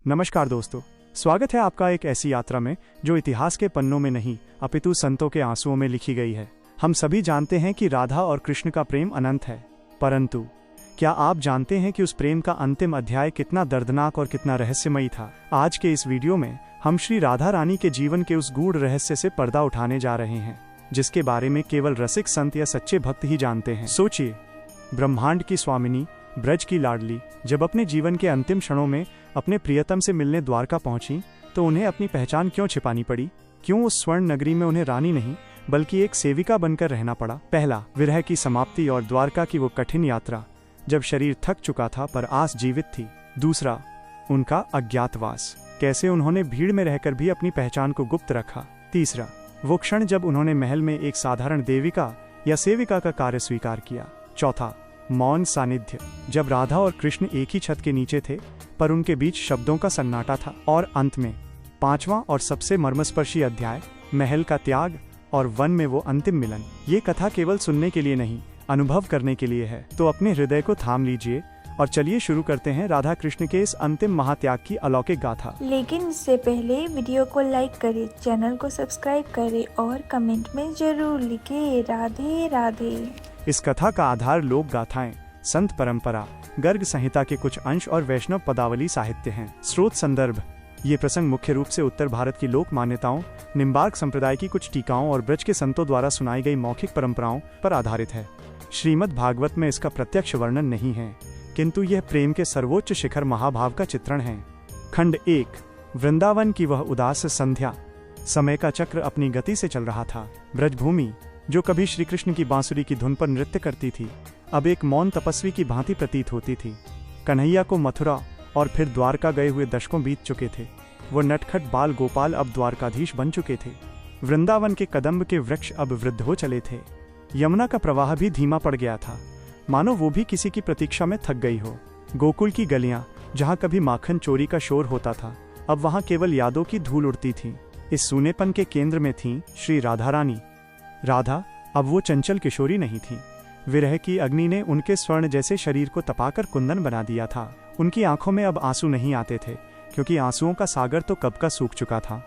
नमस्कार दोस्तों, स्वागत है आपका एक ऐसी यात्रा में जो इतिहास के पन्नों में नहीं अपितु संतों के आंसुओं में लिखी गई है। हम सभी जानते हैं कि राधा और कृष्ण का प्रेम अनंत है, परंतु क्या आप जानते हैं कि उस प्रेम का अंतिम अध्याय कितना दर्दनाक और कितना रहस्यमयी था? आज के इस वीडियो में हम श्री राधा रानी के जीवन के उस गूढ़ रहस्य से पर्दा उठाने जा रहे हैं, जिसके बारे में केवल रसिक संत या सच्चे भक्त ही जानते हैं। सोचिए, ब्रह्मांड की स्वामिनी, ब्रज की लाडली, जब अपने जीवन के अंतिम क्षणों में अपने प्रियतम से मिलने द्वारका पहुंची तो उन्हें अपनी पहचान क्यों छिपानी पड़ी? क्यों उस स्वर्ण नगरी में उन्हें रानी नहीं बल्कि एक सेविका बनकर रहना पड़ा? पहला, विरह की समाप्ति और द्वारका की वो कठिन यात्रा जब शरीर थक चुका था पर आस जीवित थी। दूसरा, उनका अज्ञातवास, कैसे उन्होंने भीड़ में रहकर भी अपनी पहचान को गुप्त रखा। तीसरा, वो क्षण जब उन्होंने महल में एक साधारण देविका या सेविका का कार्य स्वीकार किया। चौथा, मौन सानिध्य, जब राधा और कृष्ण एक ही छत के नीचे थे पर उनके बीच शब्दों का सन्नाटा था। और अंत में पांचवा और सबसे मर्मस्पर्शी अध्याय, महल का त्याग और वन में वो अंतिम मिलन। ये कथा केवल सुनने के लिए नहीं, अनुभव करने के लिए है। तो अपने हृदय को थाम लीजिए और चलिए शुरू करते हैं राधा कृष्ण के इस अंतिम महात्याग की अलौकिक गाथा। लेकिन इससे पहले वीडियो को लाइक करें, चैनल को सब्सक्राइब करें और कमेंट में जरूर लिखें राधे राधे। इस कथा का आधार लोक गाथाएं, संत परंपरा, गर्ग संहिता के कुछ अंश और वैष्णव पदावली साहित्य हैं। स्रोत संदर्भ, ये प्रसंग मुख्य रूप से उत्तर भारत की लोक मान्यताओं, निम्बार्क संप्रदाय की कुछ टीकाओं और ब्रज के संतों द्वारा सुनाई गई मौखिक परंपराओं पर आधारित है। श्रीमद् भागवत में इसका प्रत्यक्ष वर्णन नहीं है, किंतु यह प्रेम के सर्वोच्च शिखर महाभाव का चित्रण है। खंड 1, वृंदावन की वह उदास संध्या। समय का चक्र अपनी गति से चल रहा था। ब्रजभूमि, जो कभी श्री कृष्ण की बांसुरी की धुन पर नृत्य करती थी, अब एक मौन तपस्वी की भांति प्रतीत होती थी। कन्हैया को मथुरा और फिर द्वारका गए हुए दशकों बीत चुके थे। वो नटखट बाल गोपाल अब द्वारकाधीश बन चुके थे। वृंदावन के कदम्ब के वृक्ष अब वृद्ध हो चले थे। यमुना का प्रवाह भी धीमा पड़ गया था, मानो वो भी किसी की प्रतीक्षा में थक गई हो। गोकुल की गलियां, जहाँ कभी माखन चोरी का शोर होता था, अब वहाँ केवल यादों की धूल उड़ती थी। इस सूनेपन के केंद्र में थी श्री राधा रानी। राधा अब वो चंचल किशोरी नहीं थी। विरह की अग्नि ने उनके स्वर्ण जैसे शरीर को तपाकर कुंदन बना दिया था। उनकी आंखों में अब आंसू नहीं आते थे, क्योंकि आंसुओं का सागर तो कब का सूख चुका था।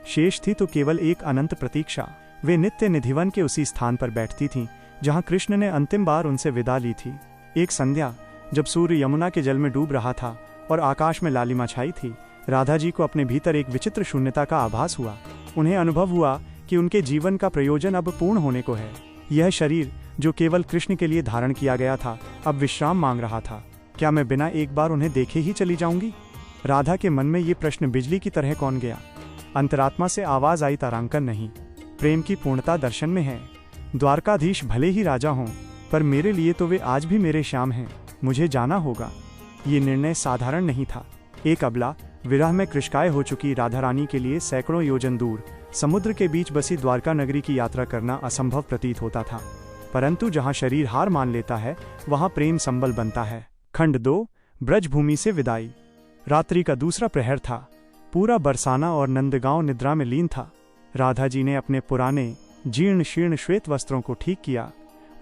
शेष थी तो केवल एक अनंत प्रतीक्षा। वे नित्य निधिवन के उसी स्थान पर बैठती थीं, जहां कृष्ण ने अंतिम बार उनसे विदा ली थी। एक संध्या, जब सूर्य यमुना के जल में डूब रहा था और आकाश में लालिमा छाई थी, राधा जी को अपने भीतर एक विचित्र शून्यता का आभास हुआ। उन्हें अनुभव हुआ कि उनके जीवन का प्रयोजन अब पूर्ण होने को है। यह शरीर जो केवल कृष्ण के लिए धारण किया गया था, अब विश्राम मांग रहा था। क्या मैं बिना एक बार उन्हें देखे ही चली जाऊंगी? राधा के मन में ये प्रश्न बिजली की तरह कौन गया। अंतरात्मा से आवाज आई, तारांकन नहीं, प्रेम की पूर्णता दर्शन में है। द्वारकाधीश भले ही राजा हों, पर मेरे लिए तो वे आज भी मेरे श्याम हैं। मुझे जाना होगा। ये निर्णय साधारण नहीं था। एक अबला, विरह में कृशकाय हो चुकी राधा रानी के लिए सैकड़ों योजन दूर समुद्र के बीच बसी द्वारका नगरी की यात्रा करना असंभव प्रतीत होता था, परंतु जहां शरीर हार मान लेता है वहां प्रेम संबल बनता है। खंड 2, ब्रजभूमि से विदाई। रात्रि का दूसरा प्रहर था। पूरा बरसाना और नंदगांव निद्रा में लीन था। राधा जी ने अपने पुराने जीर्ण शीर्ण श्वेत वस्त्रों को ठीक किया।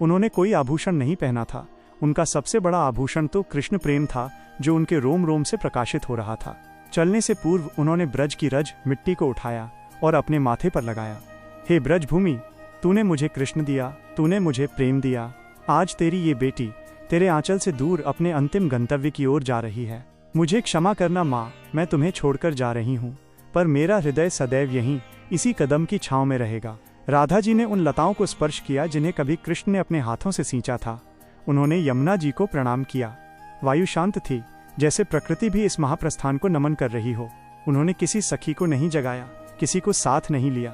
उन्होंने कोई आभूषण नहीं पहना था। उनका सबसे बड़ा आभूषण तो कृष्ण प्रेम था, जो उनके रोम रोम से प्रकाशित हो रहा था। चलने से पूर्व उन्होंने ब्रज की रज मिट्टी को उठाया और अपने माथे पर लगाया। हे ब्रजभूमि, तूने मुझे कृष्ण दिया, तूने मुझे प्रेम दिया। आज तेरी ये बेटी तेरे आंचल से दूर अपने अंतिम गंतव्य की ओर जा रही है। मुझे क्षमा करना माँ, मैं तुम्हें छोड़कर जा रही हूँ, पर मेरा हृदय सदैव यहीं इसी कदम की छांव में रहेगा। राधा जी ने उन लताओं को स्पर्श किया जिन्हें कभी कृष्ण ने अपने हाथों से सींचा था। उन्होंने यमुना जी को प्रणाम किया। वायु शांत थी, जैसे प्रकृति भी इस महाप्रस्थान को नमन कर रही हो। उन्होंने किसी सखी को नहीं जगाया, किसी को साथ नहीं लिया।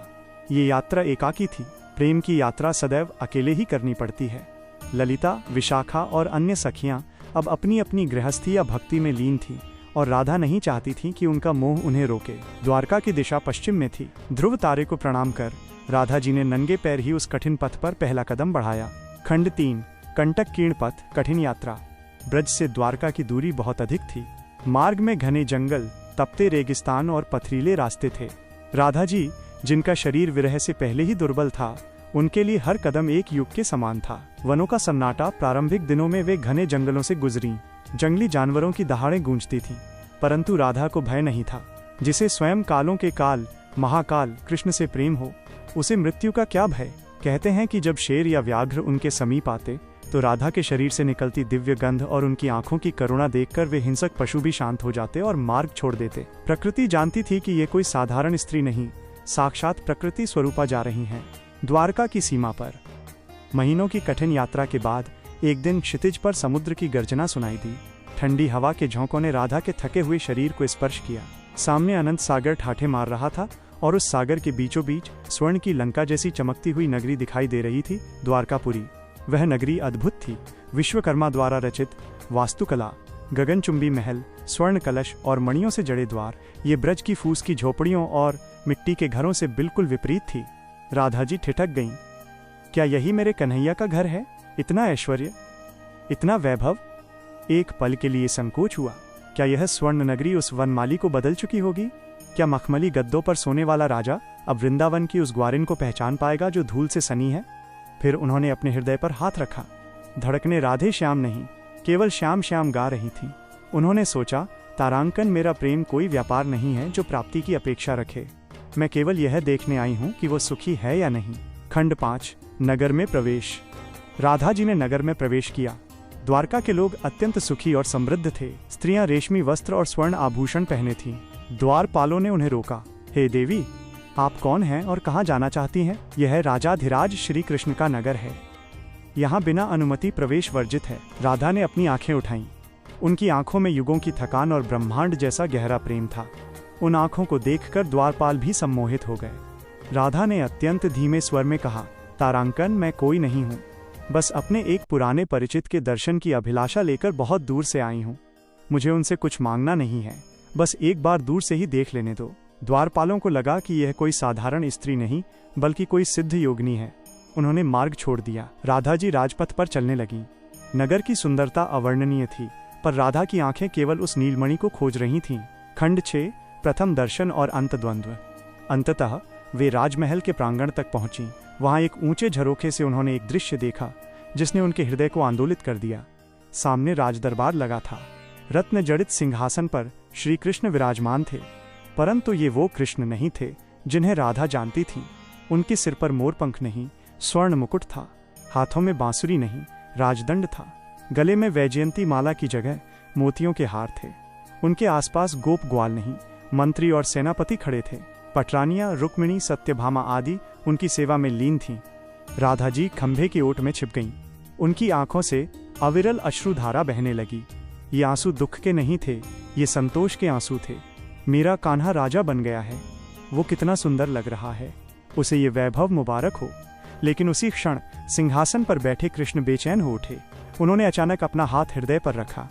ये यात्रा एकाकी थी। प्रेम की यात्रा सदैव अकेले ही करनी पड़ती है। ललिता, विशाखा और अन्य सखियां अब अपनी अपनी गृहस्थी या भक्ति में लीन थीं, और राधा नहीं चाहती थी कि उनका मोह उन्हें रोके। द्वारका की दिशा पश्चिम में थी। ध्रुव तारे को प्रणाम कर राधा जी ने नंगे पैर ही उस कठिन पथ पर पहला कदम बढ़ाया। खंड 3, कंटक कीर्ण पथ, कठिन यात्रा। ब्रज से द्वारका की दूरी बहुत अधिक थी। मार्ग में घने जंगल, तपते रेगिस्तान और पथरीले रास्ते थे। राधा जी, जिनका शरीर विरह से पहले ही दुर्बल था, उनके लिए हर कदम एक युग के समान था। वनों का सन्नाटा, प्रारंभिक दिनों में वे घने जंगलों से गुजरी। जंगली जानवरों की दहाड़ें गूंजती थीं। परंतु राधा को भय नहीं था। जिसे स्वयं कालों के काल महाकाल कृष्ण से प्रेम हो, उसे मृत्यु का क्या भय। कहते हैं कि जब शेर या व्याघ्र उनके समीप आते तो राधा के शरीर से निकलती दिव्य गंध और उनकी आंखों की करुणा देखकर वे हिंसक पशु भी शांत हो जाते और मार्ग छोड़ देते। प्रकृति जानती थी कि ये कोई साधारण स्त्री नहीं, साक्षात प्रकृति स्वरूपा जा रही हैं। द्वारका की सीमा पर महीनों की कठिन यात्रा के बाद एक दिन क्षितिज पर समुद्र की गर्जना सुनाई दी। ठंडी हवा के झोंकों ने राधा के थके हुए शरीर को स्पर्श किया। सामने अनंत सागर ठाठे मार रहा था और उस सागर के बीचों बीच स्वर्ण की लंका जैसी चमकती हुई नगरी दिखाई दे रही थी, द्वारकापुरी। वह नगरी अद्भुत थी। विश्वकर्मा द्वारा रचित वास्तुकला, गगनचुंबी महल, स्वर्ण कलश और मणियों से जड़े द्वार, ये ब्रज की फूस की झोपड़ियों और मिट्टी के घरों से बिल्कुल विपरीत थी। राधा जी ठिठक गईं। क्या यही मेरे कन्हैया का घर है? इतना ऐश्वर्य, इतना वैभव। एक पल के लिए संकोच हुआ। क्या यह स्वर्ण नगरी उस वनमाली को बदल चुकी होगी? क्या मखमली गद्दों पर सोने वाला राजा अब वृंदावन की उस ग्वारिन को पहचान पाएगा जो धूल से सनी है? फिर उन्होंने अपने हृदय पर हाथ रखा। धड़कने राधे श्याम नहीं, केवल श्याम श्याम गा रही थी। उन्होंने सोचा, तारांकन, मेरा प्रेम कोई व्यापार नहीं है जो प्राप्ति की अपेक्षा रखे। मैं केवल यह देखने आई हूँ कि वो सुखी है या नहीं। खंड 5, नगर में प्रवेश। राधा जी ने नगर में प्रवेश किया। द्वारका के लोग अत्यंत सुखी और समृद्ध थे। स्त्रियां रेशमी वस्त्र और स्वर्ण आभूषण पहने थीं। द्वारपालों ने उन्हें रोका। हे देवी, आप कौन हैं और कहाँ जाना चाहती हैं? यह राजाधिराज श्री कृष्ण का नगर है। यहाँ बिना अनुमति प्रवेश वर्जित है। राधा ने अपनी आंखें उठाईं। उनकी आंखों में युगों की थकान और ब्रह्मांड जैसा गहरा प्रेम था। उन आंखों को देखकर द्वारपाल भी सम्मोहित हो गए। राधा ने अत्यंत धीमे स्वर में कहा, तारांकन, मैं कोई नहीं हूँ, बस अपने एक पुराने परिचित के दर्शन की अभिलाषा लेकर बहुत दूर से आई हूँ। मुझे उनसे कुछ मांगना नहीं है, बस एक बार दूर से ही देख लेने दो। द्वारपालों को लगा कि यह कोई साधारण स्त्री नहीं बल्कि कोई सिद्ध योगिनी है। उन्होंने मार्ग छोड़ दिया। राधा जी राजपथ पर चलने लगीं। नगर की सुंदरता अवर्णनीय थी, पर राधा की आंखें केवल उस नीलमणि को खोज रही थीं। खंड 6, प्रथम दर्शन और अंत द्वंद्व। अंततः वे राजमहल के प्रांगण तक पहुंची। वहां एक ऊंचे झरोखे से उन्होंने एक दृश्य देखा जिसने उनके हृदय को आंदोलित कर दिया। सामने राजदरबार लगा था। रत्न जड़ित सिंहासन पर श्री कृष्ण विराजमान थे, परंतु ये वो कृष्ण नहीं थे जिन्हें राधा जानती थी। उनके सिर पर मोरपंख नहीं, स्वर्ण मुकुट था। हाथों में बांसुरी नहीं, राजदंड था। गले में वैजयंती माला की जगह मोतियों के हार थे। उनके आसपास गोप ग्वाल नहीं, मंत्री और सेनापति खड़े थे। पटरानियां, रुक्मिणी, सत्यभामा आदि उनकी सेवा में लीन थीं। राधा जी खंभे की ओट में छिप गईं। उनकी आंखों से अविरल अश्रुधारा बहने लगी। ये आंसू दुख के नहीं थे, ये संतोष के आंसू थे। मेरा कान्हा राजा बन गया है। वो कितना सुंदर लग रहा है, उसे ये वैभव मुबारक हो। लेकिन उसी क्षण सिंहासन पर बैठे कृष्ण बेचैन हो उठे। उन्होंने अचानक अपना हाथ हृदय पर रखा।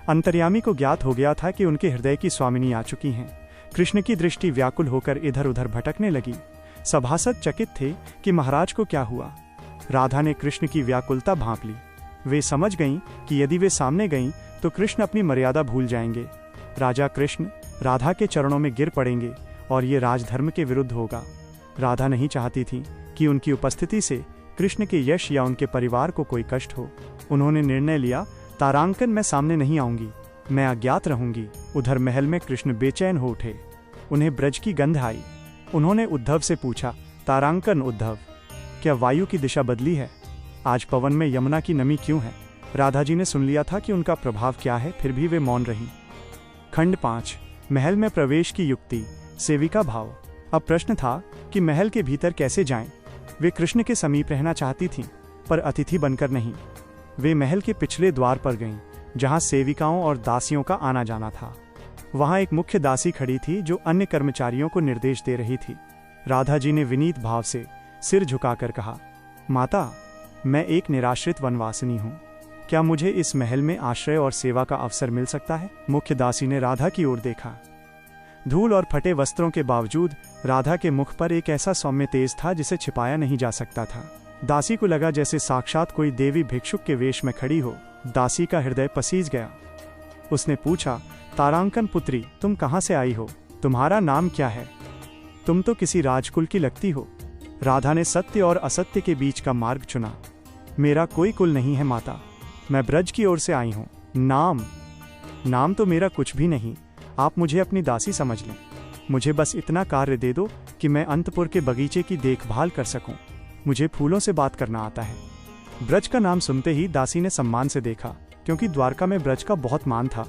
अंतर्यामी को ज्ञात हो गया था कि उनके हृदय की स्वामिनी आ चुकी हैं। कृष्ण की दृष्टि व्याकुल होकर इधर उधर भटकने लगी। सभासद चकित थे कि महाराज को क्या हुआ। राधा ने कृष्ण की व्याकुलता भांप ली। वे समझ गईं कि यदि वे सामने गईं तो कृष्ण अपनी मर्यादा भूल जाएंगे। राजा कृष्ण राधा के चरणों में गिर पड़ेंगे और ये राजधर्म के विरुद्ध होगा। राधा नहीं चाहती थी कि उनकी उपस्थिति से कृष्ण के यश या उनके परिवार को कोई कष्ट हो। उन्होंने निर्णय लिया, तारांकन, मैं सामने नहीं आऊंगी, मैं अज्ञात रहूंगी। उधर महल में कृष्ण बेचैन हो उठे। उन्हें ब्रज की गंध आई। उन्होंने उद्धव से पूछा, तारांकन उद्धव, क्या वायु की दिशा बदली है? आज पवन में यमुना की नमी क्यों है? राधा जी ने सुन लिया था कि उनका प्रभाव क्या है, फिर भी वे मौन रहीं। खंड 5, महल में प्रवेश की युक्ति, सेविका भाव। अब प्रश्न था कि महल के भीतर कैसे जाएं। वे कृष्ण के समीप रहना चाहती थीं, पर अतिथि बनकर नहीं। वे महल के पिछले द्वार पर गईं, जहां सेविकाओं और दासियों का आना जाना था। वहां एक मुख्य दासी खड़ी थी जो अन्य कर्मचारियों को निर्देश दे रही थी। राधा जी ने विनीत भाव से सिर झुकाकर कहा, माता, मैं एक निराश्रित वनवासिनी हूँ। क्या मुझे इस महल में आश्रय और सेवा का अवसर मिल सकता है? मुख्य दासी ने राधा की ओर देखा। धूल और फटे वस्त्रों के बावजूद राधा के मुख पर एक ऐसा सौम्य तेज था जिसे छिपाया नहीं जा सकता था। दासी को लगा जैसे साक्षात कोई देवी भिक्षुक के वेश में खड़ी हो। दासी का हृदय पसीज गया। उसने पूछा, तारांकन पुत्री, तुम कहाँ से आई हो? तुम्हारा नाम क्या है? तुम तो किसी राजकुल की लगती हो। राधा ने सत्य और असत्य के बीच का मार्ग चुना। मेरा कोई कुल नहीं है माता, मैं ब्रज की ओर से आई हूँ। नाम तो मेरा कुछ भी नहीं। आप मुझे अपनी दासी समझ लें। मुझे बस इतना कार्य दे दो कि मैं अंतपुर के बगीचे की देखभाल कर सकूं। मुझे फूलों से बात करना आता है। ब्रज का नाम सुनते ही दासी ने सम्मान से देखा, क्योंकि द्वारका में ब्रज का बहुत मान था।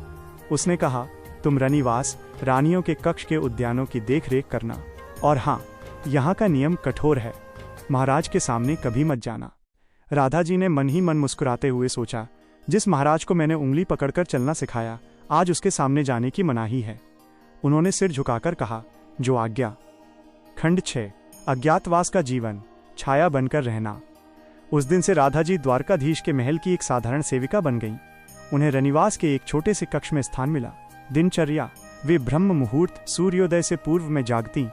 उसने कहा, तुम रनिवास, रानियों के कक्ष के उद्यानों की देखरेख करना, और हाँ, यहाँ का नियम कठोर है, महाराज के सामने कभी मत जाना। राधा जी ने मन ही मन मुस्कुराते हुए सोचा, जिस महाराज को मैंने उंगली पकड़कर चलना सिखाया, आज उसके सामने जाने की मनाही है। उन्होंने सिर झुकाकर कहा, जो आज्ञा। खंड 6। अज्ञातवास का जीवन, छाया बनकर रहना। उस दिन से राधा जी द्वारकाधीश के महल की एक साधारण सेविका बन गईं। उन्हें रनिवास के एक छोटे से कक्ष में स्थान मिला। दिनचर्या, वे ब्रह्म मुहूर्त सूर्योदय से पूर्व में जागती।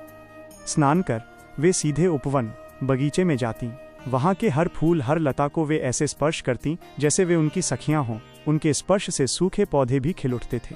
स्नान कर वे सीधे उपवन बगीचे में जाती। वहां के हर फूल हर लता को वे ऐसे स्पर्श करती जैसे वे उनकी सखियां हों। उनके स्पर्श से सूखे पौधे भी खिल उठते थे।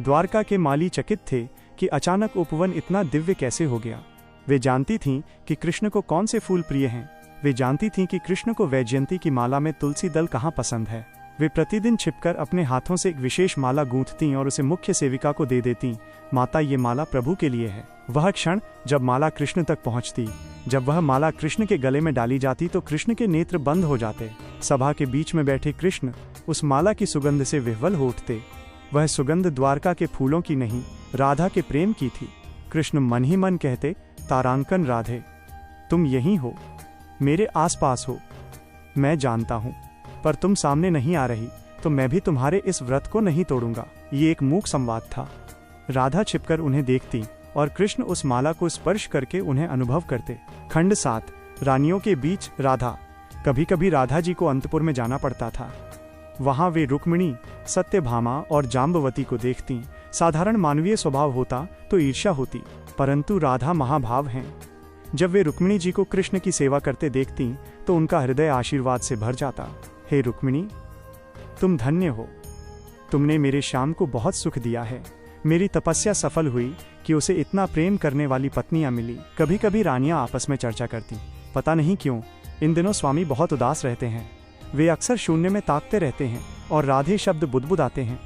द्वारका के माली चकित थे कि अचानक उपवन इतना दिव्य कैसे हो गया। वे जानती थीं कि कृष्ण को कौन से फूल प्रिय हैं। वे जानती थीं कि कृष्ण को वैजयंती की माला में तुलसी दल कहाँ पसंद है। वे प्रतिदिन छिपकर अपने हाथों से एक विशेष माला गूंथतीं और उसे मुख्य सेविका को दे देतीं। माता, ये माला प्रभु के लिए है। वह क्षण जब माला कृष्ण तक पहुंचती, जब वह माला कृष्ण के गले में डाली जाती तो कृष्ण के नेत्र बंद हो जाते। सभा के बीच में बैठे कृष्ण उस माला की सुगंध से विह्वल हो उठते। वह सुगंध द्वारका के फूलों की नहीं, राधा के प्रेम की थी। कृष्ण मन ही मन कहते, तारांकन राधे, तुम यहीं हो, मेरे आसपास हो। मैं जानता हूँ, पर तुम सामने नहीं आ रही तो मैं भी तुम्हारे इस व्रत को नहीं तोड़ूंगा। ये एक मूक संवाद था। राधा छिपकर उन्हें देखती और कृष्ण उस माला को स्पर्श करके उन्हें अनुभव करते। खंड 7। रानियों के बीच राधा। कभी कभी राधा जी को अंतपुर में जाना पड़ता था। वहां वे रुक्मिणी, सत्यभामा और जाम्बवती को देखती। साधारण मानवीय स्वभाव होता तो ईर्ष्या होती, परंतु राधा महाभाव हैं। जब वे रुक्मिणी जी को कृष्ण की सेवा करते देखती तो उनका हृदय आशीर्वाद से भर जाता। हे रुक्मिणी, तुम धन्य हो। तुमने मेरे श्याम को बहुत सुख दिया है। मेरी तपस्या सफल हुई कि उसे इतना प्रेम करने वाली पत्नियां मिली। कभी कभी रानियां आपस में चर्चा करती। पता नहीं क्यों इन दिनों स्वामी बहुत उदास रहते हैं। वे अक्सर शून्य में ताकते रहते हैं और राधे शब्द बुदबुदाते हैं।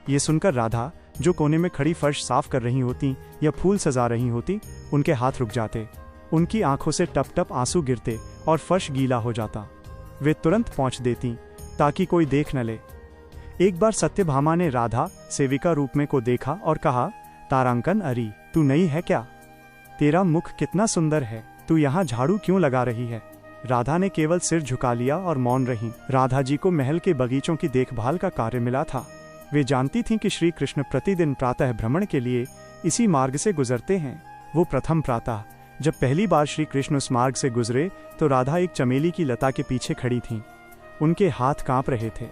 ये सुनकर राधा, जो कोने में खड़ी फर्श साफ कर रही होती या फूल सजा रही होती, उनके हाथ रुक जाते। उनकी आंखों से टप टप आंसू गिरते और फर्श गीला हो जाता। वे तुरंत पहुंच देती ताकि कोई देख न ले। एक बार सत्यभामा ने राधा सेविका रूप में को देखा और कहा, तारांकन, अरी तू नई है क्या? तेरा मुख कितना सुंदर है। तू यहाँ झाड़ू क्यों लगा रही है? राधा ने केवल सिर झुका लिया और मौन रही। राधा जी को महल के बगीचों की देखभाल का कार्य मिला था। वे जानती थीं कि श्री कृष्ण प्रतिदिन प्रातः भ्रमण के लिए इसी मार्ग से गुजरते हैं। वो प्रथम प्रातः जब पहली बार श्री कृष्ण उस मार्ग से गुजरे तो राधा एक चमेली की लता के पीछे खड़ी थीं। उनके हाथ कांप रहे थे।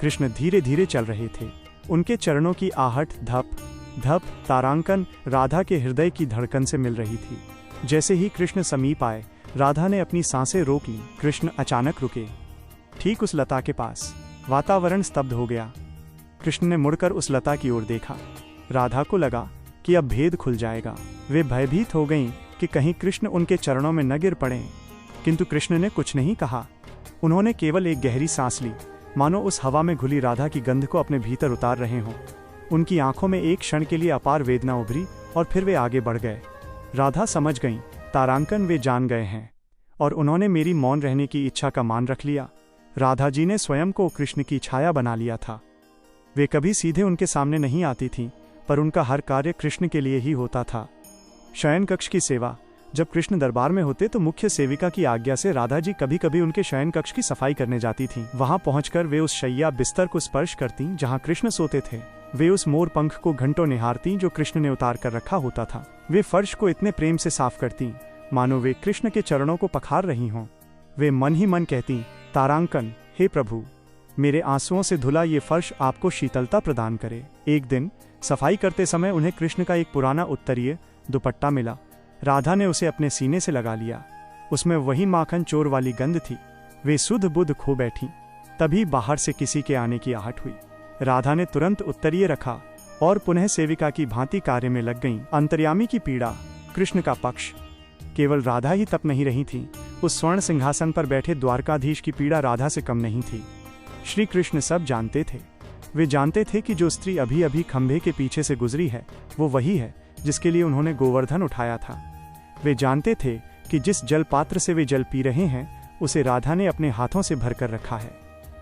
कृष्ण धीरे धीरे चल रहे थे। उनके चरणों की आहट धप धप तारांकन राधा के हृदय की धड़कन से मिल रही थी। जैसे ही कृष्ण समीप आए, राधा ने अपनी सांसें रोक ली। कृष्ण अचानक रुके, ठीक उस लता के पास। वातावरण स्तब्ध हो गया। कृष्ण ने मुड़कर उस लता की ओर देखा। राधा को लगा कि अब भेद खुल जाएगा। वे भयभीत हो गईं कि कहीं कृष्ण उनके चरणों में न गिर पड़े, किंतु कृष्ण ने कुछ नहीं कहा। उन्होंने केवल एक गहरी सांस ली, मानो उस हवा में घुली राधा की गंध को अपने भीतर उतार रहे हों। उनकी आंखों में एक क्षण के लिए अपार वेदना उभरी और फिर वे आगे बढ़ गए। राधा समझ गईं, तारांकन, वे जान गए हैं और उन्होंने मेरी मौन रहने की इच्छा का मान रख लिया। राधा जी ने स्वयं को कृष्ण की छाया बना लिया था। वे कभी सीधे उनके सामने नहीं आती थीं, पर उनका हर कार्य कृष्ण के लिए ही होता था। शयन कक्ष की सेवा। जब कृष्ण दरबार में होते तो मुख्य सेविका की आज्ञा से राधा जी कभी कभी उनके शयन कक्ष की सफाई करने जाती थीं। वहां पहुंचकर वे उस शैया बिस्तर को स्पर्श करती जहां कृष्ण सोते थे। वे उस मोर पंख को घंटों निहारती जो कृष्ण ने उतार कर रखा होता था। वे फर्श को इतने प्रेम से साफ करती मानो वे कृष्ण के चरणों को पखार रही हों। वे मन ही मन कहती, तारांकन, हे प्रभु, मेरे आंसुओं से धुला ये फर्श आपको शीतलता प्रदान करे। एक दिन सफाई करते समय उन्हें कृष्ण का एक पुराना उत्तरीय दुपट्टा मिला। राधा ने उसे अपने सीने से लगा लिया। उसमें वही माखन चोर वाली गंध थी। वे सुध बुध खो बैठी। तभी बाहर से किसी के आने की आहट हुई। राधा ने तुरंत उत्तरीय रखा और पुनः सेविका की भांति कार्य में लग गईं। अंतर्यामी की पीड़ा, कृष्ण का पक्ष। केवल राधा ही तप नहीं रही थी। उस स्वर्ण सिंहासन पर बैठे द्वारकाधीश की पीड़ा राधा से कम नहीं थी। श्री कृष्ण सब जानते थे। वे जानते थे कि जो स्त्री अभी अभी खंभे के पीछे से गुजरी है वो वही है जिसके लिए उन्होंने गोवर्धन उठाया था। वे जानते थे कि जिस जल पात्र से वे जल पी रहे हैं उसे राधा ने अपने हाथों से भरकर रखा है।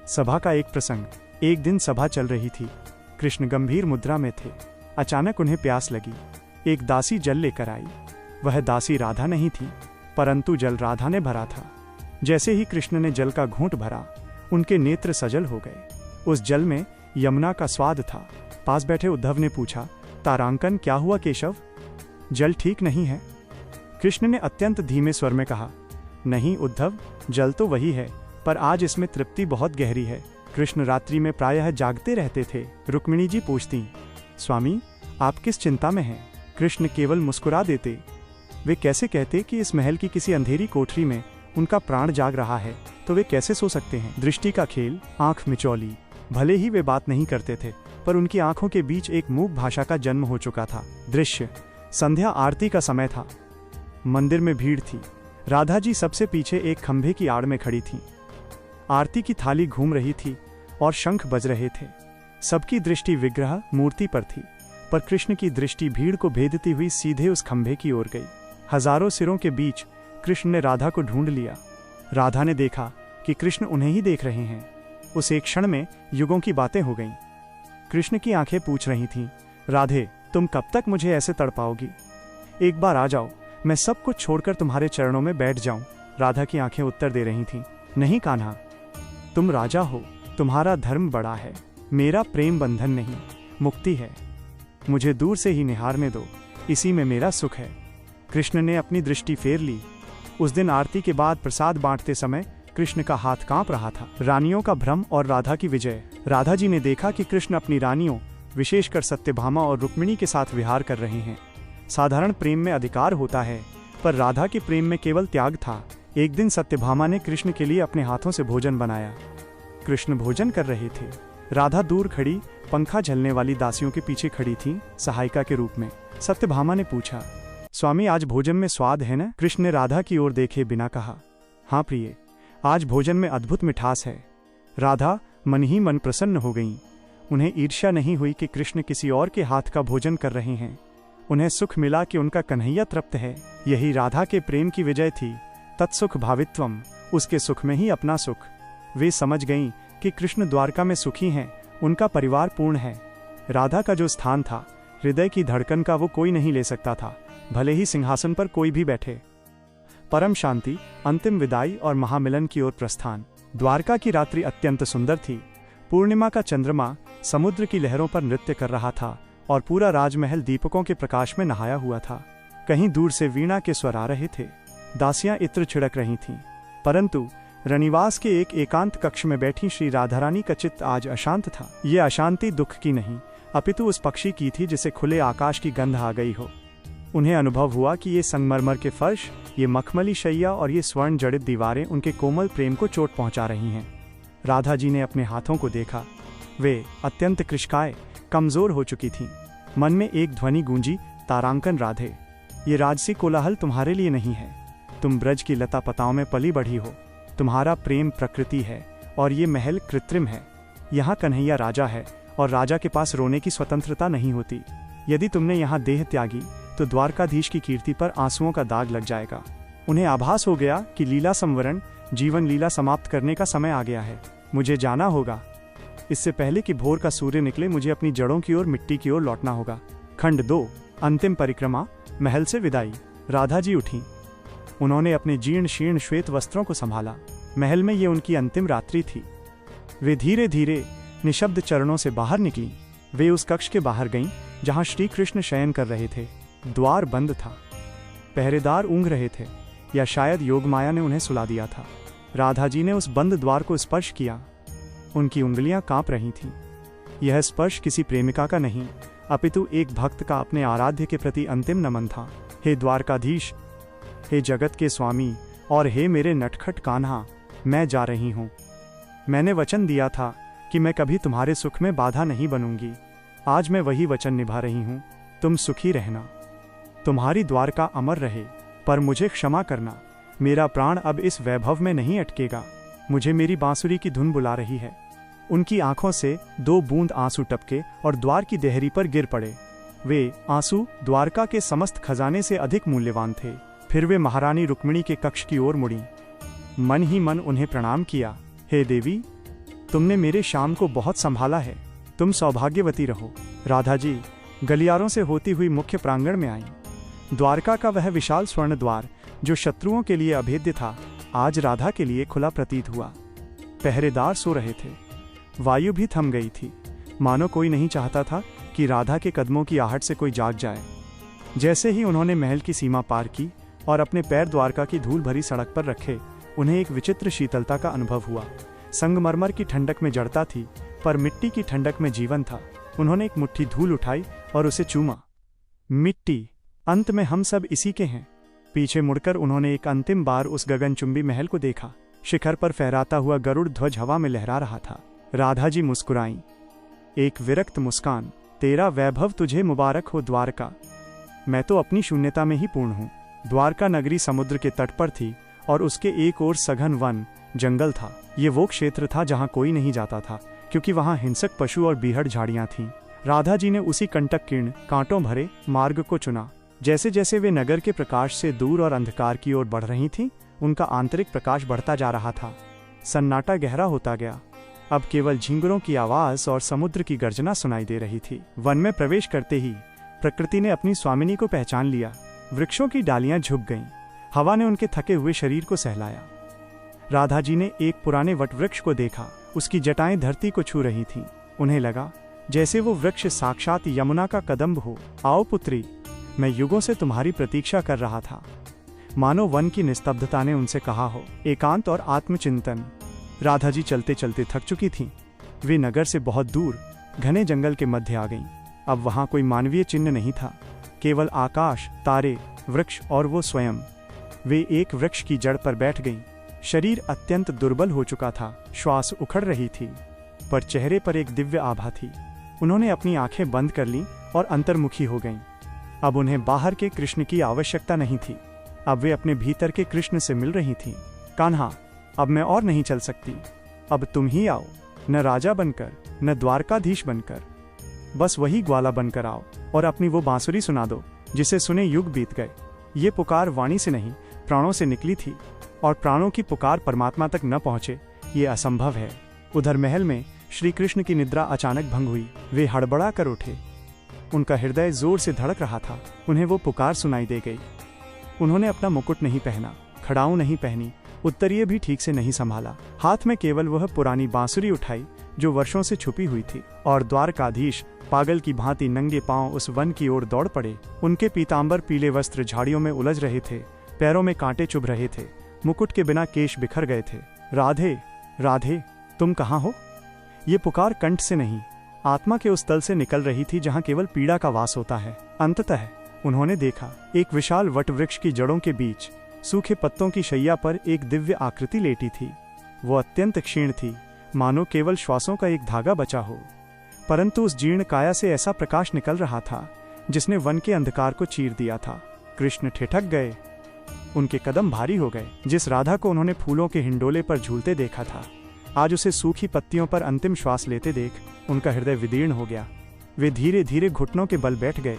सभा का एक प्रसंग। एक दिन सभा चल रही थी। कृष्ण गंभीर मुद्रा में थे। अचानक उन्हें प्यास लगी। एक दासी जल लेकर आई। वह दासी राधा नहीं थी, परंतु जल राधा ने भरा था। जैसे ही कृष्ण ने जल का घूंट भरा, उनके नेत्र सजल हो गए। उस जल में यमुना का स्वाद था। पास बैठे उद्धव ने पूछा, तारांकन, क्या हुआ केशव? जल ठीक नहीं है? कृष्ण ने अत्यंत धीमे स्वर में कहा, नहीं उद्धव, जल तो वही है, पर आज इसमें तृप्ति बहुत गहरी है। कृष्ण रात्रि में प्रायः जागते रहते थे। रुक्मिणी जी पूछती, स्वामी आप किस चिंता में हैं? कृष्ण केवल मुस्कुरा देते। वे कैसे कहते कि इस महल की किसी अंधेरी कोठरी में उनका प्राण जाग रहा है, तो वे कैसे सो सकते हैं? दृष्टि का खेल, आंख मिचौली। भले ही वे बात नहीं करते थे, पर उनकी आंखों के बीच एक मूक भाषा का जन्म हो चुका था। दृश्य, संध्या आरती का समय था। मंदिर में भीड़ थी। राधा जी सबसे पीछे एक खंभे की आड़ में खड़ी थीं। आरती की थाली घूम रही थी और शंख बज रहे थे। सबकी दृष्टि विग्रह मूर्ति पर थी, पर कृष्ण की दृष्टि भीड़ को भेदती हुई सीधे उस खंभे की ओर गई। हजारों सिरों के बीच कृष्ण ने राधा को ढूंढ लिया। राधा ने देखा कि कृष्ण उन्हें ही देख रहे हैं। उस एक क्षण में युगों की बातें हो गईं। कृष्ण की आंखें पूछ रही थीं, राधे तुम कब तक मुझे ऐसे तड़पाओगी? एक बार आ जाओ, मैं सब कुछ छोड़कर तुम्हारे चरणों में बैठ जाऊं। राधा की आंखें उत्तर दे रही थीं, नहीं कान्हा, तुम राजा हो, तुम्हारा धर्म बड़ा है, मेरा प्रेम बंधन नहीं, मुक्ति है। मुझे दूर से ही निहारने दो, इसी में मेरा सुख है। कृष्ण ने अपनी दृष्टि फेर ली। उस दिन आरती के बाद प्रसाद बांटते समय कृष्ण का हाथ कांप रहा था। रानियों का भ्रम और राधा की विजय। राधा जी ने देखा कि कृष्ण अपनी रानियों, विशेषकर सत्यभामा और रुक्मिणी के साथ विहार कर रहे हैं। साधारण प्रेम में अधिकार होता है, पर राधा के प्रेम में केवल त्याग था। एक दिन सत्यभामा ने कृष्ण के लिए अपने हाथों से भोजन बनाया। कृष्ण भोजन कर रहे थे। राधा दूर खड़ी पंखा झलने वाली दासियों के पीछे खड़ी थी, सहायिका के रूप में। सत्यभामा ने पूछा, स्वामी आज भोजन में स्वाद है ना? कृष्ण ने राधा की ओर देखे बिना कहा, हाँ प्रिय, आज भोजन में अद्भुत मिठास है। राधा मन ही मन प्रसन्न हो गईं। उन्हें ईर्ष्या नहीं हुई कि कृष्ण किसी और के हाथ का भोजन कर रहे हैं। उन्हें सुख मिला कि उनका कन्हैया तृप्त है। यही राधा के प्रेम की विजय थी। तत्सुख भावित्वम, उसके सुख में ही अपना सुख। वे समझ गईं कि कृष्ण द्वारका में सुखी हैं, उनका परिवार पूर्ण है। राधा का जो स्थान था, हृदय की धड़कन का, वो कोई नहीं ले सकता था, भले ही सिंहासन पर कोई भी बैठे। परम शांति, अंतिम विदाई और महामिलन की ओर प्रस्थान। द्वारका की रात्रि अत्यंत सुंदर थी। पूर्णिमा का चंद्रमा समुद्र की लहरों पर नृत्य कर रहा था और पूरा राजमहल दीपकों के प्रकाश में नहाया हुआ था। कहीं दूर से वीणा के स्वर आ रहे थे। दासियां इत्र छिड़क रही थीं। परंतु रनिवास के एक एकांत कक्ष में बैठी श्री राधारानी का चित्त आज अशांत था। ये अशांति दुख की नहीं, अपितु उस पक्षी की थी जिसे खुले आकाश की गंध आ गई हो। उन्हें अनुभव हुआ कि ये संगमरमर के फर्श, ये मखमली शैया और ये स्वर्ण जड़ित दीवारें उनके कोमल प्रेम को चोट पहुंचा रही हैं। राधा जी ने अपने हाथों को देखा। वे अत्यंत कृशकाय, कमजोर हो चुकी थीं। मन में एक ध्वनि गूंजी, तारांकन राधे, ये राजसी कोलाहल तुम्हारे लिए नहीं है। तुम ब्रज की लता पताओं में पली बढ़ी हो। तुम्हारा प्रेम प्रकृति है और ये महल कृत्रिम है। यहाँ कन्हैया राजा है और राजा के पास रोने की स्वतंत्रता नहीं होती। यदि तुमने यहाँ देह त्यागी तो द्वारकाधीश की कीर्ति पर आंसुओं का दाग लग जाएगा। उन्हें आभास हो गया कि लीला संवरण, जीवन लीला समाप्त करने का समय आ गया है। मुझे जाना होगा। इससे पहले कि भोर का सूर्य निकले मुझे अपनी जड़ों की ओर, मिट्टी की ओर लौटना होगा। खंड 2, अंतिम परिक्रमा, महल से विदाई। राधा जी उठी। उन्होंने अपने जीर्ण शीर्ण श्वेत वस्त्रों को संभाला। महल में ये उनकी अंतिम रात्रि थी। वे धीरे धीरे निशब्द चरणों से बाहर निकली। वे उस कक्ष के बाहर गईं जहां श्री कृष्ण शयन कर रहे थे। द्वार बंद था। पहरेदार ऊँघ रहे थे, या शायद योगमाया ने उन्हें सुला दिया था। राधा जी ने उस बंद द्वार को स्पर्श किया। उनकी उंगलियां कांप रही थीं। यह स्पर्श किसी प्रेमिका का नहीं, अपितु एक भक्त का अपने आराध्य के प्रति अंतिम नमन था। हे द्वारकाधीश, हे जगत के स्वामी और हे मेरे नटखट कान्हा, मैं जा रही हूँ। मैंने वचन दिया था कि मैं कभी तुम्हारे सुख में बाधा नहीं बनूंगी। आज मैं वही वचन निभा रही हूँ। तुम सुखी रहना। तुम्हारी द्वारका अमर रहे, पर मुझे क्षमा करना। मेरा प्राण अब इस वैभव में नहीं अटकेगा। मुझे मेरी बांसुरी की धुन बुला रही है। उनकी आंखों से 2 बूंद आंसू टपके और द्वार की देहरी पर गिर पड़े। वे आंसू द्वारका के समस्त खजाने से अधिक मूल्यवान थे। फिर वे महारानी रुक्मिणी के कक्ष की ओर मुड़ी। मन ही मन उन्हें प्रणाम किया। हे देवी, तुमने मेरे श्याम को बहुत संभाला है, तुम सौभाग्यवती रहो। राधा जी गलियारों से होती हुई मुख्य प्रांगण में आई। द्वारका का वह विशाल स्वर्ण द्वार जो शत्रुओं के लिए अभेद्य था, आज राधा के लिए खुला प्रतीत हुआ। पहरेदार सो रहे थे, वायु भी थम गई थी, मानो कोई नहीं चाहता था कि राधा के कदमों की आहट से कोई जाग जाए। जैसे ही उन्होंने महल की सीमा पार की और अपने पैर द्वारका की धूल भरी सड़क पर रखे, उन्हें एक विचित्र शीतलता का अनुभव हुआ। संगमरमर की ठंडक में जड़ता थी, पर मिट्टी की ठंडक में जीवन था। उन्होंने एक मुट्ठी धूल उठाई और उसे चूमा। मिट्टी, अंत में हम सब इसी के हैं। पीछे मुड़कर उन्होंने एक अंतिम बार उस गगनचुंबी महल को देखा। शिखर पर फहराता हुआ गरुड़ ध्वज हवा में लहरा रहा था। राधा जी मुस्कुराईं, एक विरक्त मुस्कान। तेरा वैभव तुझे मुबारक हो द्वारका। मैं तो अपनी शून्यता में ही पूर्ण हूँ। द्वारका नगरी समुद्र के तट पर थी और उसके एक ओर सघन वन जंगल था। ये वो क्षेत्र था जहाँ कोई नहीं जाता था, क्योंकि वहाँ हिंसक पशु और बीहड़ झाड़ियाँ थीं। राधा जी ने उसी कंटककीर्ण कांटों भरे मार्ग को चुना। जैसे जैसे वे नगर के प्रकाश से दूर और अंधकार की ओर बढ़ रही थीं, उनका आंतरिक प्रकाश बढ़ता जा रहा था। सन्नाटा गहरा होता गया। अब केवल झिंगुरों की आवाज और समुद्र की गर्जना सुनाई दे रही थी। वन में प्रवेश करते ही प्रकृति ने अपनी स्वामिनी को पहचान लिया। वृक्षों की डालियां झुक गईं। हवा ने उनके थके हुए शरीर को सहलाया। राधा जी ने एक पुराने वटवृक्ष को देखा। उसकी जटाएं धरती को छू रही थीं। उन्हें लगा जैसे वो वृक्ष साक्षात यमुना का कदम्ब हो। आओ पुत्री, मैं युगों से तुम्हारी प्रतीक्षा कर रहा था। मानो वन की निस्तब्धता ने उनसे कहा हो। एकांत और आत्मचिंतन। राधा जी चलते चलते थक चुकी थीं। वे नगर से बहुत दूर घने जंगल के मध्य आ गईं। अब वहां कोई मानवीय चिन्ह नहीं था, केवल आकाश, तारे, वृक्ष और वो स्वयं। वे एक वृक्ष की जड़ पर बैठ गईं। शरीर अत्यंत दुर्बल हो चुका था, श्वास उखड़ रही थी, पर चेहरे पर एक दिव्य आभा थी। उन्होंने अपनी आंखें बंद कर लीं और अंतर्मुखी हो गईं। अब उन्हें बाहर के कृष्ण की आवश्यकता नहीं थी। अब वे अपने भीतर के कृष्ण से मिल रही थीं। कान्हा, अब मैं और नहीं चल सकती। अब तुम ही आओ, न राजा बनकर, न द्वारकाधीश बनकर, बस वही ग्वाला बनकर आओ और अपनी वो बांसुरी सुना दो जिसे सुने युग बीत गए। ये पुकार वाणी से नहीं, प्राणों से निकली थी, और प्राणों की पुकार परमात्मा तक न पहुंचे, ये असंभव है। उधर महल में श्री कृष्ण की निद्रा अचानक भंग हुई। वे हड़बड़ा कर उठे। उनका हृदय जोर से धड़क रहा था। उन्हें वो पुकार सुनाई दे गई। उन्होंने अपना मुकुट नहीं पहना, खड़ाऊं नहीं पहनी, उत्तरीय भी ठीक से नहीं संभाला। हाथ में केवल वह पुरानी बांसुरी उठाई जो वर्षों से छुपी हुई थी, और द्वारकाधीश पागल की भांति नंगे पांव उस वन की ओर दौड़ पड़े। उनके पीतांबर पीले वस्त्र झाड़ियों में उलझ रहे थे, पैरों में कांटे चुभ रहे थे, मुकुट के बिना केश बिखर गए थे। राधे, राधे, तुम कहाँ हो? ये पुकार कंठ से नहीं, आत्मा के उस तल से निकल रही थी जहाँ केवल पीड़ा का वास होता है। अंततः उन्होंने देखा, एक विशाल वटवृक्ष की जड़ों के बीच सूखे पत्तों की शैया पर एक दिव्य आकृति लेटी थी। वो अत्यंत क्षीण थी, मानो केवल श्वासों का एक धागा बचा हो, परंतु उस जीर्ण काया से ऐसा प्रकाश निकल रहा था जिसने वन के अंधकार को चीर दिया था। कृष्ण ठिठक गए। उनके कदम भारी हो गए। जिस राधा को उन्होंने फूलों के हिंडोले पर झूलते देखा था, आज उसे सूखी पत्तियों पर अंतिम श्वास लेते देख उनका हृदय विदीर्ण हो गया। वे धीरे धीरे घुटनों के बल बैठ गए।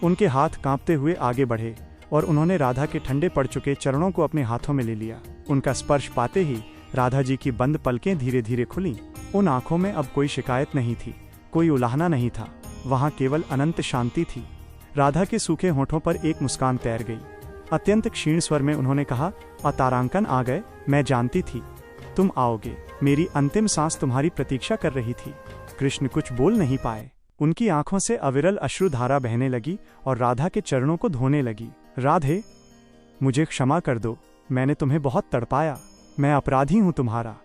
उनके हाथ कांपते हुए आगे बढ़े और उन्होंने राधा के ठंडे पड़ चुके चरणों को अपने हाथों में ले लिया। उनका स्पर्श पाते ही राधा जी की बंद पलकें धीरे धीरे खुलीं। उन आंखों में अब कोई शिकायत नहीं थी, कोई उलाहना नहीं था, वहां केवल अनंत शांति थी। राधा के सूखे होठों पर एक मुस्कान तैर गई। अत्यंत क्षीण स्वर में उन्होंने कहा, तारांकन आ गए, मैं जानती थी तुम आओगे। मेरी अंतिम सांस तुम्हारी प्रतीक्षा कर रही थी। कृष्ण कुछ बोल नहीं पाए। उनकी आंखों से अविरल अश्रुधारा बहने लगी और राधा के चरणों को धोने लगी। राधे, मुझे क्षमा कर दो, मैंने तुम्हें बहुत तड़पाया, मैं अपराधी हूं तुम्हारा।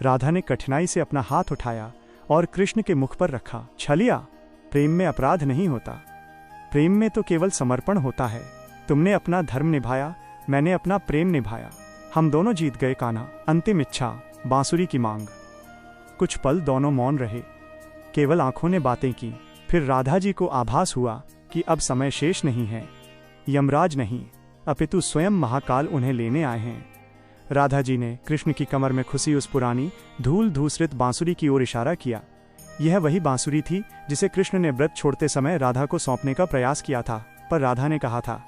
राधा ने कठिनाई से अपना हाथ उठाया और कृष्ण के मुख पर रखा। छलिया, प्रेम में अपराध नहीं होता, प्रेम में तो केवल समर्पण होता है। तुमने अपना धर्म निभाया, मैंने अपना प्रेम निभाया, हम दोनों जीत गए कान्हा। अंतिम इच्छा, बांसुरी की मांग। कुछ पल दोनों मौन रहे, केवल आंखों ने बातें की। फिर राधा जी को आभास हुआ कि अब समय शेष नहीं है। यमराज नहीं, अपितु स्वयं महाकाल उन्हें लेने आए हैं। राधा जी ने कृष्ण की कमर में खुशी उस पुरानी धूल धूसरित बांसुरी की ओर इशारा किया। यह वही बांसुरी थी जिसे कृष्ण ने व्रत छोड़ते समय राधा को सौंपने का प्रयास किया था, पर राधा ने कहा था,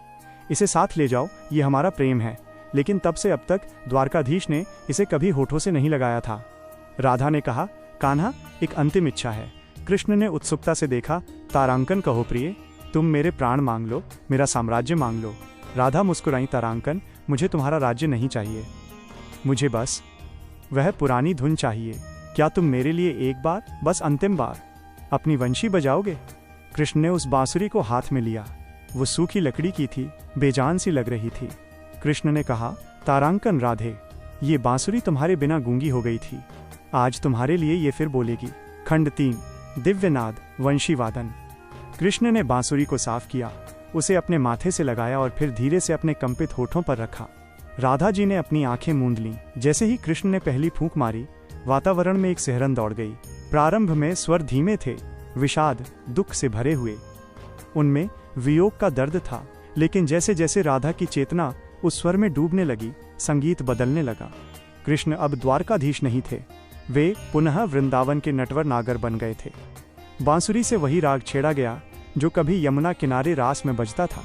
इसे साथ ले जाओ, ये हमारा प्रेम है। लेकिन तब से अब तक द्वारकाधीश ने इसे कभी होठों से नहीं लगाया था। राधा ने कहा, कान्हा, एक अंतिम इच्छा है। कृष्ण ने उत्सुकता से देखा। तारांकन कहो प्रिय, तुम मेरे प्राण मांग लो, मेरा साम्राज्य मांग लो। राधा मुस्कुराई। तारांकन, मुझे तुम्हारा राज्य नहीं चाहिए, मुझे बस वह पुरानी धुन चाहिए। क्या तुम मेरे लिए एक बार, बस अंतिम बार, अपनी वंशी बजाओगे? कृष्ण ने उस बांसुरी को हाथ में लिया। वो सूखी लकड़ी की थी, बेजान सी लग रही थी। कृष्ण ने कहा, तारांकन राधे, ये बांसुरी तुम्हारे बिना गूंगी हो गई थी, आज तुम्हारे लिए ये फिर बोलेगी। खंड 3, दिव्यनाद, वंशी वादन। कृष्ण ने बांसुरी को साफ किया, उसे अपने माथे से लगाया और फिर धीरे से अपने कंपित होठों पर रखा। राधा जी ने अपनी आंखें मूंद लीं। जैसे ही कृष्ण ने पहली फूंक मारी, वातावरण में एक सिहरन दौड़ गई। प्रारंभ में स्वर धीमे थे, विषाद, दुख से भरे हुए। उनमें वियोग का दर्द था, लेकिन जैसे जैसे राधा की चेतना उस स्वर में डूबने लगी, संगीत बदलने लगा। कृष्ण अब द्वारकाधीश नहीं थे, वे पुनः वृंदावन के नटवर नागर बन गए थे। बांसुरी से वही राग छेड़ा गया जो कभी यमुना किनारे रास में बजता था।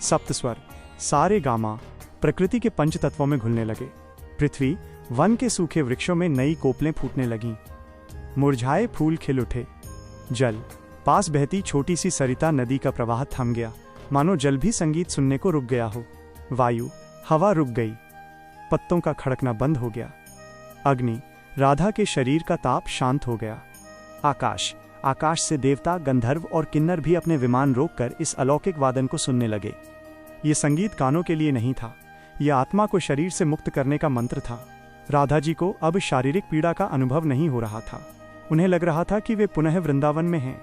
सप्त स्वर, सारे गामा, प्रकृति के पंच तत्वों में घुलने लगे। पृथ्वी, वन के सूखे वृक्षों में नई कोपलें फूटने लगीं। मुरझाए फूल खिल उठे। जल, पास बहती छोटी सी सरिता नदी का प्रवाह थम गया, मानो जल भी संगीत सुनने को रुक गया हो। वायु, हवा रुक गई, पत्तों का खड़कना बंद हो गया। अग्नि, राधा के शरीर का ताप शांत हो गया। आकाश, आकाश से देवता, गंधर्व और किन्नर भी अपने विमान रोककर इस अलौकिक वादन को सुनने लगे। ये संगीत कानों के लिए नहीं था, यह आत्मा को शरीर से मुक्त करने का मंत्र था। राधा जी को अब शारीरिक पीड़ा का अनुभव नहीं हो रहा था। उन्हें लग रहा था कि वे पुनः वृंदावन में हैं।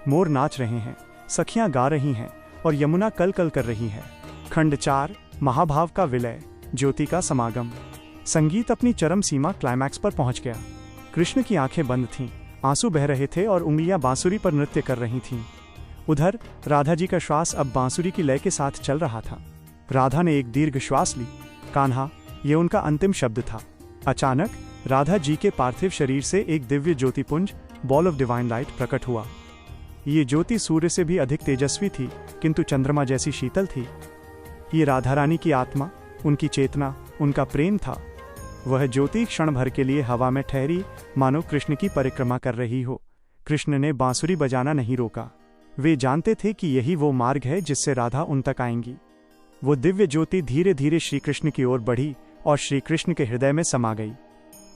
मोर नाच रहे हैं, सखियां गा रही हैं और यमुना कल कल कर रही है। खंड 4, महाभाव का विलय, ज्योति का समागम। संगीत अपनी चरम सीमा क्लाइमैक्स पर पहुंच गया। कृष्ण की आंखें बंद थीं, आंसू बह रहे थे और उंगलियां बांसुरी पर नृत्य कर रही थीं। उधर राधा जी का श्वास अब बांसुरी की लय के साथ चल रहा था। राधा ने एक दीर्घ श्वास ली। कान्हा, ये उनका अंतिम शब्द था। अचानक राधा जी के पार्थिव शरीर से एक Divya ज्योतिपुंज, ball of divine light, प्रकट हुआ। ये ज्योति सूर्य से भी अधिक तेजस्वी थी, किंतु चंद्रमा जैसी शीतल थी। ये राधा रानी की आत्मा, उनकी चेतना, उनका प्रेम था। वह ज्योति क्षण भर के लिए हवा में ठहरी, मानो कृष्ण की परिक्रमा कर रही हो। कृष्ण ने बांसुरी बजाना नहीं रोका। वे जानते थे कि यही वो मार्ग है जिससे राधा उन तक आएंगी। वो दिव्य ज्योति धीरे धीरे श्री कृष्ण की ओर बढ़ी और श्री कृष्ण के हृदय में समा गई।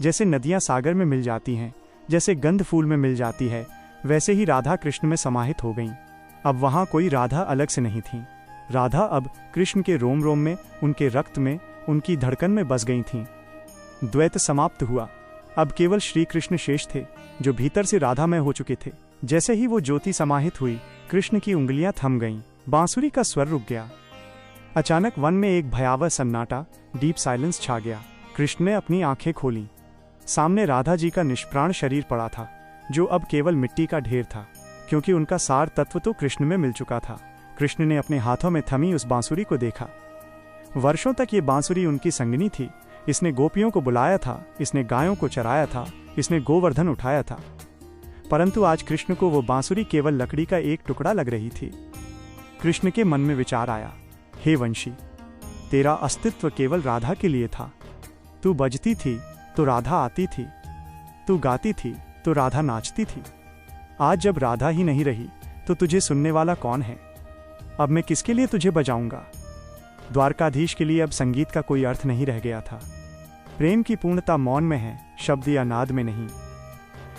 जैसे नदियां सागर में मिल जाती हैं, जैसे गंध फूल में मिल जाती है, वैसे ही राधा कृष्ण में समाहित हो गईं। अब वहां कोई राधा अलग से नहीं थी। राधा अब कृष्ण के रोम रोम में, उनके रक्त में, उनकी धड़कन में बस गई थीं। द्वैत समाप्त हुआ। अब केवल श्री कृष्ण शेष थे, जो भीतर से राधामय हो चुके थे। जैसे ही वो ज्योति समाहित हुई, कृष्ण की उंगलियां थम गईं, बांसुरी का स्वर रुक गया। अचानक वन में एक भयावह सन्नाटा, डीप साइलेंस छा गया। कृष्ण ने अपनी आंखें खोलीं। सामने राधा जी का निष्प्राण शरीर पड़ा था, जो अब केवल मिट्टी का ढेर था, क्योंकि उनका सार तत्व तो कृष्ण में मिल चुका था। कृष्ण ने अपने हाथों में थमी उस बांसुरी को देखा। वर्षों तक ये बांसुरी उनकी संगिनी थी। इसने गोपियों को बुलाया था, इसने गायों को चराया था, इसने गोवर्धन उठाया था। परंतु आज कृष्ण को वो बांसुरी केवल लकड़ी का एक टुकड़ा लग रही थी। कृष्ण के मन में विचार आया, हे वंशी, तेरा अस्तित्व केवल राधा के लिए था। तू बजती थी तो राधा आती थी, तू गाती थी तो राधा नाचती थी। आज जब राधा ही नहीं रही तो तुझे सुनने वाला कौन है? अब मैं किसके लिए तुझे बजाऊंगा? द्वारकाधीश के लिए अब संगीत का कोई अर्थ नहीं रह गया था। प्रेम की पूर्णता मौन में है, शब्द या नाद में नहीं।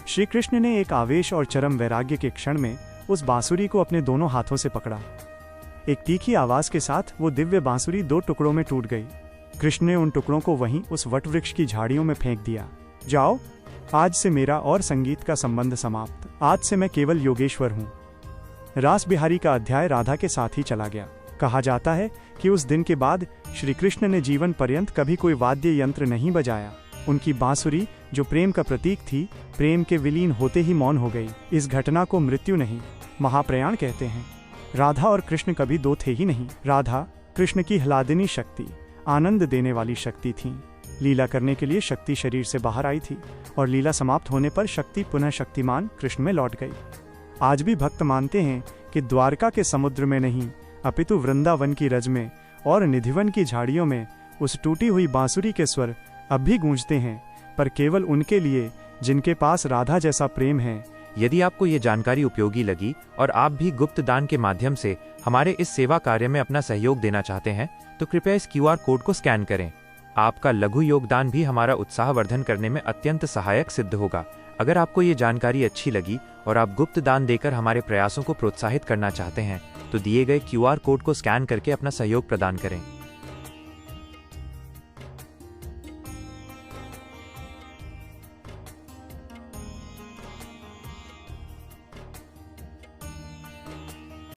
श्री कृष्ण ने एक आवेश और चरम वैराग्य के क्षण में उस बांसुरी को अपने दोनों हाथों से पकड़ा। एक तीखी आवाज के साथ वो दिव्य बांसुरी 2 टुकड़ों में टूट गई। कृष्ण ने उन टुकड़ों को वहीं उस वटवृक्ष की झाड़ियों में फेंक दिया। जाओ, आज से मेरा और संगीत का संबंध समाप्त। आज से मैं केवल योगेश्वर हूँ। रास बिहारी का अध्याय राधा के साथ ही चला गया। कहा जाता है कि उस दिन के बाद श्री कृष्ण ने जीवन पर्यंत कभी कोई वाद्य यंत्र नहीं बजाया। उनकी बांसुरी, जो प्रेम का प्रतीक थी, प्रेम के विलीन होते ही मौन हो गई। इस घटना को मृत्यु नहीं, महाप्रयाण कहते हैं। राधा और कृष्ण कभी दो थे ही नहीं। राधा कृष्ण की ह्लादिनी शक्ति, आनंद देने वाली शक्ति थी। लीला करने के लिए शक्ति शरीर से बाहर आई थी और लीला समाप्त होने पर शक्ति पुनः शक्तिमान कृष्ण में लौट गई। आज भी भक्त मानते हैं कि द्वारका के समुद्र में नहीं अपितु वृंदावन की रज में और निधिवन की झाड़ियों में उस टूटी हुई बांसुरी के स्वर अब भी गूंजते हैं, पर केवल उनके लिए जिनके पास राधा जैसा प्रेम है। यदि आपको ये जानकारी उपयोगी लगी और आप भी गुप्त दान के माध्यम से हमारे इस सेवा कार्य में अपना सहयोग देना चाहते हैं तो कृपया इस QR कोड को स्कैन करें। आपका लघु योगदान भी हमारा उत्साहवर्धन करने में अत्यंत सहायक सिद्ध होगा। अगर आपको ये जानकारी अच्छी लगी और आप गुप्त दान देकर हमारे प्रयासों को प्रोत्साहित करना चाहते हैं तो दिए गए QR कोड को स्कैन करके अपना सहयोग प्रदान करें।